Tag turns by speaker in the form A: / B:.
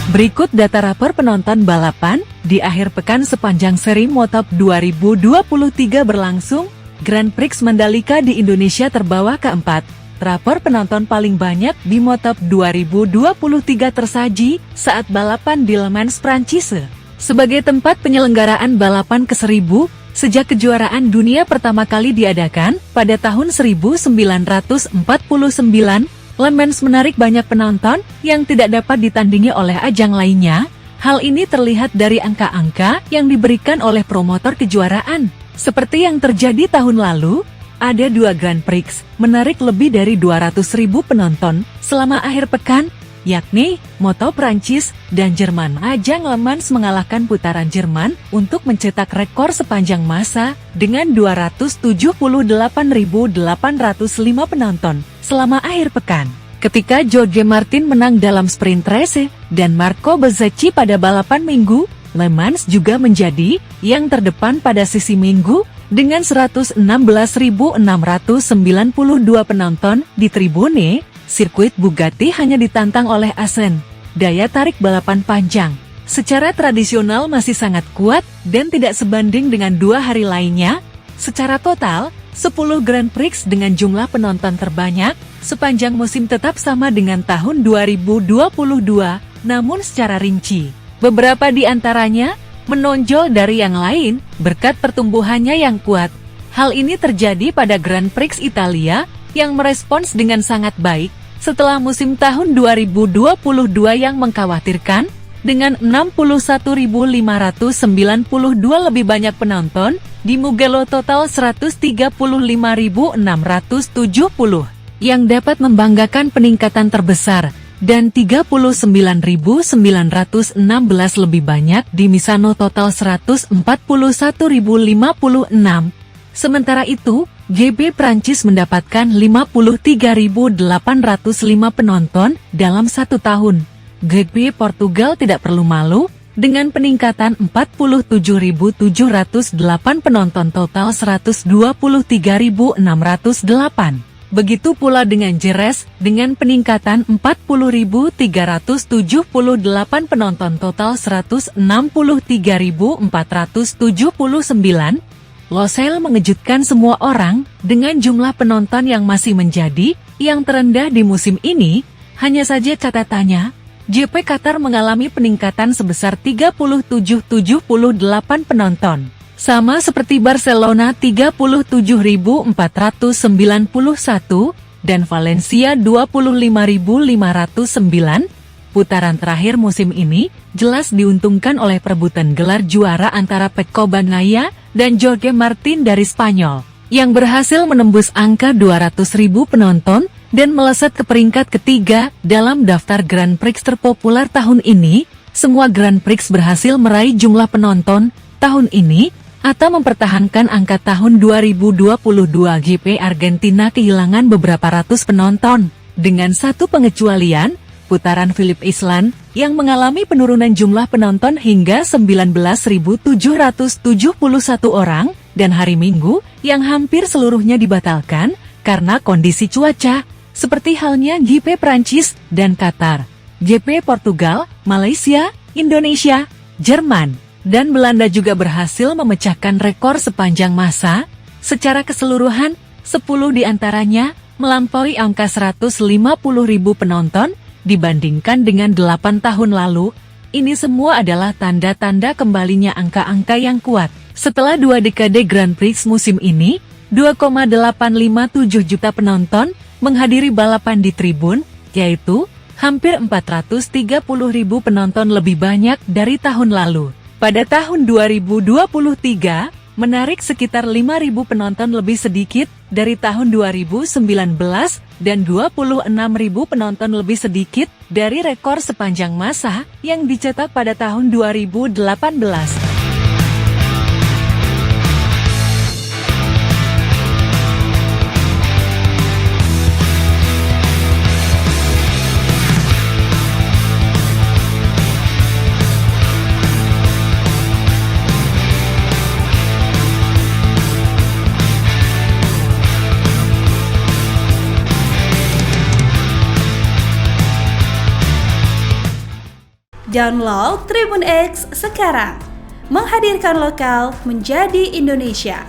A: Berikut data rapor penonton balapan di akhir pekan sepanjang seri Motop 2023 berlangsung. Grand Prix Mandalika di Indonesia terbawa keempat. Rapor penonton paling banyak di Motop 2023 tersaji saat balapan di Le Mans, Prancis. Sebagai tempat penyelenggaraan balapan ke-1000, sejak kejuaraan dunia pertama kali diadakan pada tahun 1949, Le Mans menarik banyak penonton yang tidak dapat ditandingi oleh ajang lainnya. Hal ini terlihat dari angka-angka yang diberikan oleh promotor kejuaraan. Seperti yang terjadi tahun lalu, ada 2 Grand Prix menarik lebih dari 200.000 penonton selama akhir pekan, yakni Moto Prancis dan Jerman. Ajang Le Mans mengalahkan putaran Jerman untuk mencetak rekor sepanjang masa dengan 278.805 penonton selama akhir pekan. Ketika Jorge Martin menang dalam sprint race dan Marco Bezzecchi pada balapan minggu, Le Mans juga menjadi yang terdepan pada sisi minggu dengan 116.692 penonton di tribune. Sirkuit Bugatti hanya ditantang oleh Assen. Daya tarik balapan panjang secara tradisional masih sangat kuat dan tidak sebanding dengan 2 hari lainnya. Secara total, 10 Grand Prix dengan jumlah penonton terbanyak sepanjang musim tetap sama dengan tahun 2022, namun secara rinci, beberapa di antaranya menonjol dari yang lain berkat pertumbuhannya yang kuat. Hal ini terjadi pada Grand Prix Italia yang merespons dengan sangat baik setelah musim tahun 2022 yang mengkhawatirkan. Dengan 61.592 lebih banyak penonton, di Mugello total 135.670 yang dapat membanggakan peningkatan terbesar, dan 39.916 lebih banyak di Misano total 141.056. Sementara itu, GP Prancis mendapatkan 53.805 penonton dalam 1 tahun. GP Portugal tidak perlu malu, dengan peningkatan 47.708 penonton total 123.608. Begitu pula dengan Jerez, dengan peningkatan 40.378 penonton total 163.479. Losail mengejutkan semua orang dengan jumlah penonton yang masih menjadi yang terendah di musim ini. Hanya saja catatannya, GP Qatar mengalami peningkatan sebesar 37.078 penonton. Sama seperti Barcelona 37.491 dan Valencia 25.509. Putaran terakhir musim ini jelas diuntungkan oleh perebutan gelar juara antara Pecco Bagnaia dan Jorge Martin dari Spanyol, yang berhasil menembus angka 200.000 penonton dan melesat ke peringkat ketiga dalam daftar Grand Prix terpopuler tahun ini. Semua Grand Prix berhasil meraih jumlah penonton tahun ini atau mempertahankan angka tahun 2022. GP Argentina kehilangan beberapa ratus penonton, dengan satu pengecualian, putaran Phillip Island, yang mengalami penurunan jumlah penonton hingga 19.771 orang, dan hari Minggu, yang hampir seluruhnya dibatalkan karena kondisi cuaca, seperti halnya GP Prancis dan Qatar. GP Portugal, Malaysia, Indonesia, Jerman, dan Belanda juga berhasil memecahkan rekor sepanjang masa. Secara keseluruhan, 10 diantaranya melampaui angka 150.000 penonton dibandingkan dengan 8 tahun lalu. Ini semua adalah tanda-tanda kembalinya angka-angka yang kuat. Setelah 2 dekade Grand Prix musim ini, 2,857 juta penonton menghadiri balapan di tribun, yaitu hampir 430.000 penonton lebih banyak dari tahun lalu. Pada tahun 2023, menarik sekitar 5.000 penonton lebih sedikit dari tahun 2019 dan 26.000 penonton lebih sedikit dari rekor sepanjang masa yang dicetak pada tahun 2018.
B: Download Tribun X sekarang. Menghadirkan lokal menjadi Indonesia.